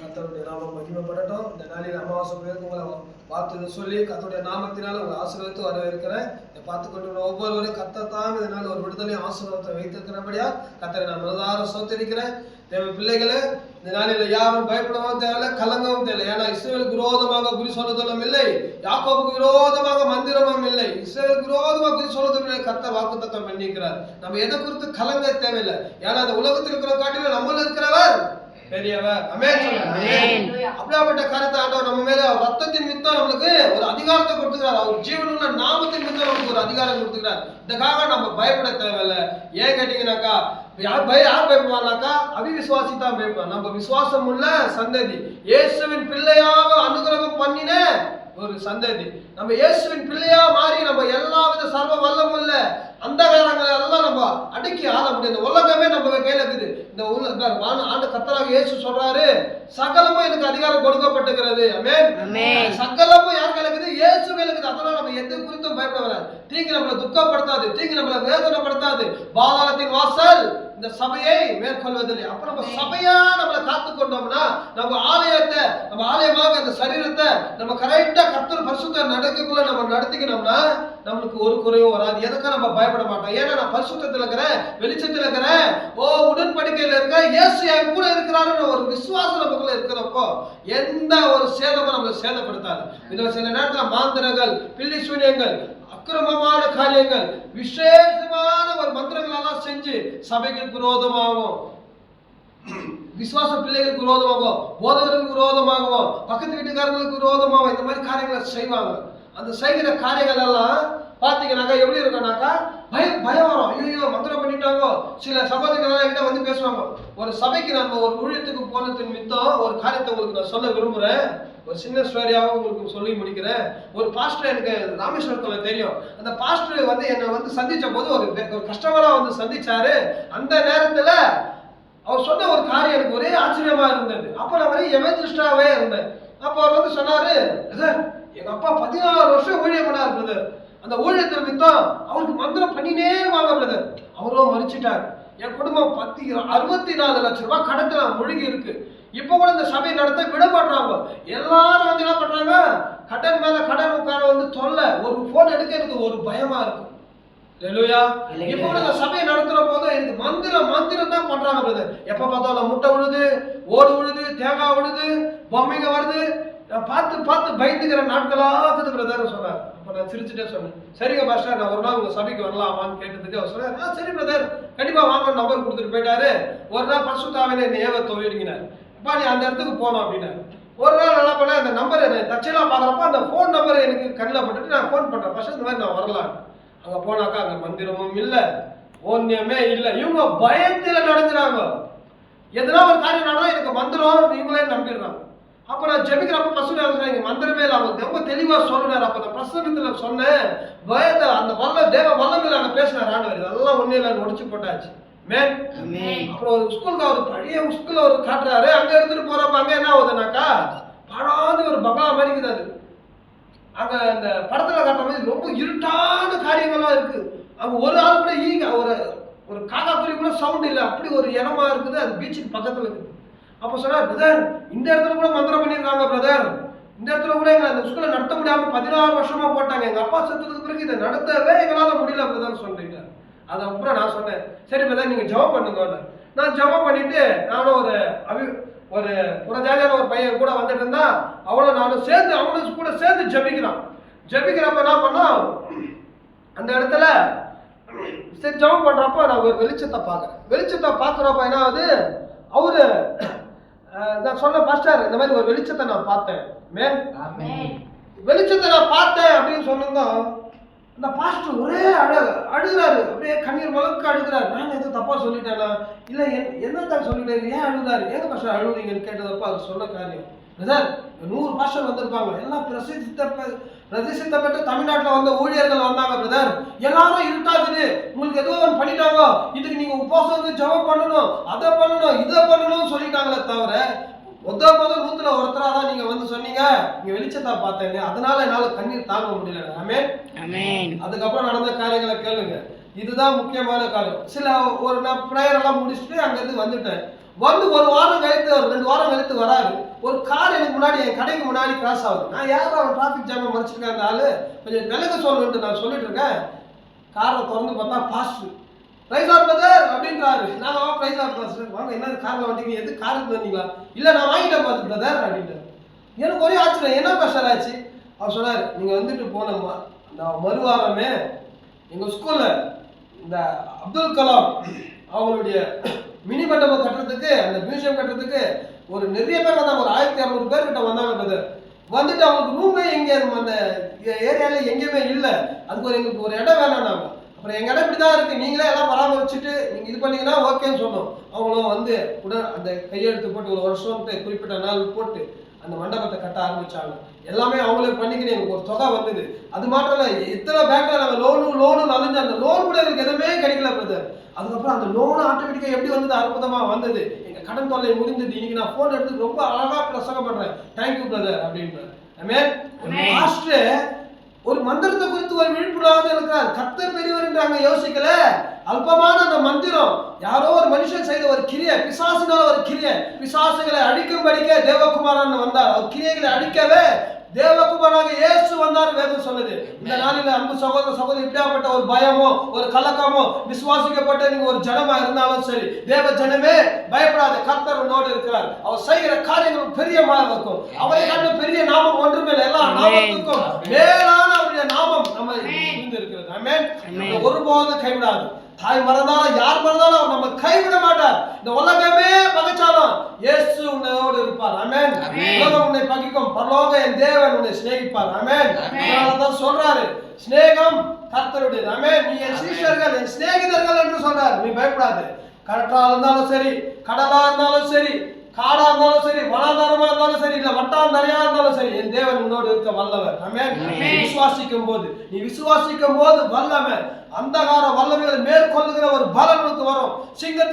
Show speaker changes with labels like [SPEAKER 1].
[SPEAKER 1] கர்த்தருடைய நாமம் மகிமைப்படட்டும். இந்த நாளில் அமாவாசை பேருக்கு உங்களை வாழ்த்து சொல்லி கர்த்தருடைய நாமத்தினால உங்களை ஆசீர்வதித்து வரவேற்கிறேன். இதை பார்த்து கொண்டு ஒவ்வொருவரையும் கர்த்தர் தான் இதனால் ஒரு விடுதலை ஆசீர்வாதத்தை வைத்திருக்கிறபடியா கர்த்தரை நான் மனதார சோதரிக்கிறேன். தேவ பிள்ளைகளே, இந்த நாளில் யாரும் பயப்படவும் தேவையில்லை, கலங்கவும் தேவையில்லை. ஏன்னா இஸ்ரவேலுக்கு விரோதமாக குறி சொல்லுதலும் இல்லை, யாக்கோபுக்கு விரோதமாக மந்திரமும் இல்லை. இஸ்ரவேலுக்கு விரோதமாக குறி சொல்லுதலும் இல்லை. கர்த்தர் வாக்குத்தத்தம் பண்ணிக்கிறார். நம்ம எதை குறித்து கலங்க தேவையில்லை. ஏன்னா அந்த உலகத்தில் இருக்கிற காட்டிலும் நம்மள இருக்கிறவர் பெரியவர். அப்படியாப்பட்ட காரியத்தை ஆண்டவர் நம்ம மேல ரத்தத்தின் மித்தம் நம்மளுக்கு ஒரு அதிகாரத்தை கொடுத்துக்கிறார். அவர் ஜீவனுள்ள நாமத்தின் மித்தம் நமக்கு ஒரு அதிகாரம் கொடுத்துக்கிறார். இதுக்காக நம்ம பயப்பட தேவையில்லை. ஏன் கேட்டீங்கன்னாக்கா, யார் பயப்படுவாங்கனாக்கா, அவிவிசுவாசி தான் பயப்படுவாங்க. நம்ம விசுவாசம் உள்ள சந்ததி, இயேசுவின் பிள்ளையாக அனுகிரகம் பண்ணின ஒரு சந்ததி. நம்ம இயேசுவின் பிள்ளையா மாறி நம்ம எல்லாவித சர்வ வல்லமுள்ள அந்தகாரங்களை எல்லாம் நம்ம அடக்கி ஆள முடியும். இந்த உலகமே நம்ம கையில இருக்குது. இந்த ஆண்டு கர்த்தராக இயேசு சொல்றாரு, சகலமும் எனக்கு அதிகாரம் கொடுக்கப்பட்டிருக்கிறது. ஆமென். சகலமும் யார் கையில இருக்குது? இயேசு கையில இருக்குது. அதனால நம்ம எது குறித்தும் பயப்பட வராது. தீங்கு நம்மளை துக்கப்படுத்தாது, தீங்கு நம்மளை வேதனைப்படுத்தாது. பாதாளத்தின் வாசல் இந்த சபையை மேற்கொள்வதில்லை. அப்ப நம்ம சபையா நம்மளை காத்து கொண்டோம்னா, நம்ம ஆலயத்தை, நம்ம ஆலயமாக அந்த சரீரத்தை நம்ம கரெக்டா கர்த்தர் பரிசுத்த நடக்கக்குள்ள நம்ம நடத்திக்கணும்னா நம்மளுக்கு ஒரு குறையும் வராது. எதுக்காக நம்ம பயப்பட மாட்டோம்? ஏன்னா நான் பரிசுத்தத்தில் இருக்கிறேன், வெளிச்சத்தில் இருக்கிறேன், உடன்படிக்கையில் இருக்கிறேன், இயேசு என் கூட இருக்கிறாருன்னு ஒரு விசுவாசம் நமக்குள்ள இருக்கிறப்போ எந்த ஒரு சேதமும் நம்மளை சேதப்படுத்தாது. இன்னும் சில நேரத்தில் மாந்திரங்கள், பில்லி சூனியங்கள், அக்கிரமமான காரியங்கள், விசேஷமான ஒரு மந்திரங்கள் எல்லாம் செஞ்சு சபைகளுக்கு விரோதமாகும், விசுவாச பிள்ளைகளுக்கு விரோதமாகும், போதகர்களுக்கு விரோதமாகவும், பக்கத்து வீட்டுக்காரங்களுக்கு விரோதமாகும், இந்த மாதிரி காரியங்களை செய்வாங்க. அந்த செய்கிற காரியங்கள் எல்லாம் பாத்தீங்கன்னாக்கா எப்படி இருக்கும்னாக்கா, பயம் வரும். ஐயோ மந்திரம் பண்ணிட்டாங்க. சில சகோதரிகள் எல்லாம் வந்து பேசுவாங்க. ஒரு சபைக்கு நம்ம ஒரு ஊழியத்துக்கு போனதுக்கு மித்தம் ஒரு காரியத்தை உங்களுக்கு நான் சொல்ல விரும்புறேன். ஒரு சின்ன ஸ்டோரியாவும் உங்களுக்கு சொல்லி முடிக்கிறேன். ஒரு பாஸ்டர் எனக்கு ராமேஸ்வரத்துல தெரியும். அந்த பாஸ்டர் வந்து என்னை வந்து சந்திச்ச போது ஒரு கஸ்டமரா வந்து சந்திச்சாரு. அந்த நேரத்துல அவர் சொன்ன ஒரு காரியம் எனக்கு ஒரே ஆச்சரியமா இருந்தது. அப்ப நான் வந்து எவெஞ்சலிஸ்டாவே இருந்தேன். அப்ப அவர் வந்து சொன்னாரு, எங்க அப்பா 16 வருஷம் ஊழியம் பண்ணார் பிரதர். அந்த ஊழியத்தில் மித்தம் அவருக்கு மந்திரம் பண்ணினே வாங்க பிரதர். அவரும் மறிச்சிட்டார். என் குடும்பம் 64 லட்சம் ரூபாய் கடத்துல முழுகி இருக்கு. இப்ப கூட இந்த சபை நடத்த விட மாட்டாங்க. எல்லாரும் வந்து என்ன பண்றாங்க, கடன் மேல கடன் உட்கார வந்து தொல்லை. ஒரு போன் எடுக்க எனக்கு ஒரு பயமா இருக்கு. இப்ப கூட இந்த சபையை நடத்துற போது எனக்கு மந்திரம் தான் பண்றாங்க பிரதர். எப்ப பார்த்தாலும் முட்டை விழுது, ஓடு விழுது, தேங்காய் விழுது, பொம்மைங்க வருது. பார்த்து பயந்துக்கிற நாட்களா இருக்குது பிரதர் சொன்னார். அப்ப நான் சிரிச்சுட்டே சொன்னேன், சரிங்க பாஸ்டர், நான் ஒரு நாள் உங்க சபைக்கு வரலாமான்னு கேட்டதுக்கு அவர் சொன்னார், சரி பிரதர், கண்டிப்பா வாங்க. நம்பர் கொடுத்துட்டு போயிட்டாரு. ஒரு நாள் பரிசுத்தாவிலே ஏவ தொழிலினார், அப்பா நீ அந்த இடத்துக்கு போனோம் அப்படின்னாரு. ஒரு நாள் என்ன பண்ண, அந்த நம்பர் தச்செல்லாம் பாக்குறப்ப அந்த போன் நம்பர் எனக்கு கண்ணில் பட்டுட்டு நான் போன் பண்றேன், ஃபர்ஸ்ட் இந்த மாதிரி நான் வரலாம். அங்க போனாக்கா அங்க மந்திரமும் இல்ல, ஓன்யமே இல்ல. இவங்க பயத்துல நடந்துறாங்க. எதனா ஒரு காரியம் நடந்தா எனக்கு மந்திரம் இவங்களே நம்பிடுறாங்க. அப்ப நான் ஜெபிக்கிறப்ப பசுங்க மந்திரமே இல்லை, அவங்க ரொம்ப தெளிவா சொல்றாரு. அப்ப நான் பிரசங்கத்துல சொன்னேன், பயத்தை அந்த வல்ல தேவ வல்லமையில அங்க பேசினார் ஆண்டவர். இதெல்லாம் ஒண்ணு இல்லை, முடிச்சு போட்டாச்சு. அப்புறம் ஒரு ஸ்கூலுக்கு அவர் பழைய ஸ்கூல்ல ஒரு காட்டுறாரு. அங்க எடுத்துட்டு போறப்ப அங்க என்ன ஆகுதுனாக்கா, படாது ஒரு பங்களா மாதிரி இருக்குது. அங்க அந்த படத்துல காட்டுற மாதிரி ரொம்ப இருட்டான காரியங்கள்லாம் இருக்கு. அங்க ஒரு ஆள் கூட ஈங்க ஒரு காக்கா குருவி கூட சவுண்ட் இல்லை, அப்படி ஒரு இடமா இருக்குது. அது பீச்சுக்கு பக்கத்துல இருக்குது. அப்ப சொன்னார், பிரதர் இந்த இடத்துல கூட மந்திரம் பண்ணிருக்காங்க பிரதர். இந்த இடத்துல கூட எங்களை அந்த ஸ்கூல்ல நடத்த முடியாம 16 வருஷமா போட்டாங்க. எங்க அப்பா செத்துறதுக்கு பிறகு இதை நடத்தவே எங்களால முடியல பிரதர் சொல்றீங்க. அதுக்கப்புறம் நான் சொன்னேன், சரி பிரதர் நீங்க ஜெபம் பண்ணுங்க. நான் ஜெபம் பண்ணிட்டு நானும் ஒரு புறஜாதியான ஒரு பையன் கூட வந்துட்டு இருந்தா, அவனும் நானும் சேர்ந்து அவனும் கூட சேர்ந்து ஜெபிக்கிறப்ப என்ன பண்ணோம், அந்த இடத்துல சரி ஜெபம் பண்றப்ப நான் ஒரு வெளிச்சத்தை பார்க்குறப்ப என்ன ஆகுது, அவரு நான் சொன்ன பாஸ்டர் இந்த மாதிரி ஒரு வெளிச்சத்தை நான் பார்த்தேன், வெளிச்சத்தை நான் பார்த்தேன் அப்படின்னு சொன்னதும் அந்த பாஸ்டர் ஒரே அழுகிறாரு. அப்படியே கண்ணீர் மலக்கு அழுகிறாரு. நான் எதுவும் தப்பா சொல்லிட்டேனா, இல்லை என்னத்தான் சொல்லிட்டேன், ஏன் அழுகிறாரு, ஏங்க பாஸ்டர் அழுகுறீங்கன்னு கேட்டதப்ப அவர் சொன்ன காரியம், சார் 100 பாஸ்டர் வந்திருப்பாங்க, எல்லாம் பிரசித்தப்பட்டு தமிழ்நாட்டில் வந்த ஊழியர்கள் வந்தாங்க பிரதர். எல்லாரும் இருட்டாகுது, உங்களுக்கு ஏதோ ஒன்று பண்ணிட்டாங்க, இதுக்கு நீங்க உபவாசம் ஜெபம் பண்ணணும், அதை பண்ணணும், இதை பண்ணணும்னு சொல்லிட்டாங்களே தவிர முதல் 100ல ஒருத்தராதான் நீங்க வந்து சொன்னீங்க, நீங்க வெளிச்சத்தை பார்த்தேங்க, அதனால என்னால கண்ணீர் தாங்க முடியல. ஆமென். அதுக்கப்புறம் நடந்த காரியங்களை கேளுங்க. இதுதான் முக்கியமான காரியம். நான் பிரேயர் எல்லாம் முடிச்சுட்டு அங்கிருந்து வந்துட்டேன். வந்து ஒரு வாரம் கழித்து, ஒரு 2 வாரம் கழித்து வராரு. ஒரு கார் எனக்கு முன்னாடி, என் கடைக்கு முன்னாடி கிராஸ் ஆகுது. நான் யாரும் அவன் டிராஃபிக் ஜாமை மறைச்சிருக்கேன் அந்த ஆளு, கொஞ்சம் விலக சொல்லணுன்ட்டு நான் சொல்லிட்டு இருக்கேன். காரை திறந்து பார்த்தா பாஸ்டர் பிரைஸ் லார்ட் பிரதர் அப்படின்றாரு. நான் பிரைஸ் லார்ட் பாஸ்டர் வாங்க, என்ன காரில் வந்தீங்க, எது காருக்கு வந்தீங்களா? இல்லை நான் வாங்கிட்டேன் பார்த்து பிரதர் அப்படின்ட்டு. எனக்கு ஒரே ஆச்சரியம், என்ன பாஸ்டர் ஆச்சு? அவர் சொன்னார், நீங்கள் வந்துட்டு போனோம்மா, நான் மறுவாரமே எங்கள் ஸ்கூலில் இந்த அப்துல் கலாம் அவங்களுடைய மினி மண்டபம் கட்டுறதுக்கு, அந்த மியூசியம் கட்டுறதுக்கு ஒரு நிறைய பேர் வந்தாங்க, ஒரு 1600 பேர் கிட்ட வந்தாங்க பிரதர். வந்துட்டு அவங்களுக்கு ரூமே எங்கே அந்த ஏரியாவில் எங்கேயுமே இல்லை, அதுக்கு எங்களுக்கு ஒரு இடம் வேணாம். அப்புறம் எங்கள் இடம் இப்படி தான் இருக்குது, நீங்களே எல்லாம் பராமரிச்சுட்டு நீங்கள் இது பண்ணீங்கன்னா ஓகேன்னு சொன்னோம். அவங்களும் வந்து உடனே அந்த கையெழுத்து போட்டு ஒரு வருஷம்ட்டு குறிப்பிட்ட நாள் போட்டு அந்த மண்டபத்தை கட்ட ஆரம்பிச்சாங்க. எல்லாமே அவங்களே பண்ணிக்கிட்டு எனக்கு ஒரு தொகை வந்தது. அது மாத்திரம் இல்லை, எத்தனை பேங்க்ல நாங்கள் லோனு அழிஞ்சு அந்த லோன் கூட எனக்கு எதுவுமே கிடைக்கல பிரதர். அதுக்கப்புறம் அந்த லோனு ஆட்டோமேட்டிக்காக எப்படி வந்தது, அற்புதமாக வந்தது. எங்கள் கடன் தொல்லை முடிந்தது. இன்னைக்கு நான் ஃபோன் எடுத்து ரொம்ப அழகாக பிரசங்கம் பண்ணுறேன், தேங்க்யூ பிரதர் அப்படின்னு. மாஸ்டர் ஒரு மந்திரத்தை குறித்து ஒரு விழிப்புணர்வு இருக்கிறார். கர்த்தர் பெரியவர் என்று அங்க யோசிக்கல. அல்பமான அந்த மந்திரம் யாரோ ஒரு மனுஷன் செய்த ஒரு கிரியை, பிசாசுனால ஒரு கிரியை, பிசாசுகளை அழிக்கும்படிக்க தேவகுமாரன் வந்தார். அவர் கிரியைகளை அழிக்கவே தேவகுமாராக இயேசு வந்தார் வேதம் சொல்லுது. இந்த நாளில் அன்பு சகோதர சகோதரி, இப்படியாப்பட்ட ஒரு பயமோ ஒரு கலக்கமோ விசுவாசிக்கப்பட்ட நீங்க ஒரு ஜனமா இருந்தாலும் சரி, தேவ ஜனமே பயப்படாத, கர்த்தர் உன்னோடு இருக்கிறார். அவர் செய்கிற காரியங்கள் பெரியமாக இருக்கும். அவரை கண்டு பெரிய நாமம் ஒன்றுமே இல்லை, எல்லா நாமத்துக்கும் மேலான அவருடைய நாமம் நம்ம இருக்கிறது. ஆமென். ஒருபோதும் கைவிடாது. தாய் மறந்தாலும் யார் மறந்தாலும் அவர் நம்ம கைவிட மாட்டார். இந்த உலகமே பகைச்சாலும் இயேசு உன்னோடு இருப்பார். ஆமென். உலகம் உன்னை பகைக்கும், பரலோக என் தேவன் உன்னை சிநேகிப்பார். ஆமென். அதனாலதான் சொல்றாரு, சிநேகம் கர்த்தருடையது. ஆமென். நீ என் சீஷர்கள், என் சிநேகிதர்கள் என்று சொல்றாரு. நீ பயப்படாது. கடற்றா இருந்தாலும் சரி, கடலா இருந்தாலும் சரி, காடா இருந்தாலும் சரி, வனாந்தரமா இருந்தாலும் சரி, இல்ல வட்டாந்தரையா இருந்தாலும் சரி, என் தேவன் உன்னோடு இருக்க வல்லவர். ஆமென். நீ விசுவாசிக்கும் போது வல்லவன், அந்தகார வல்லமைகளை மேற்கொள்ளுகிற ஒரு பலன் உனக்கு வரும். சிங்கத்தின்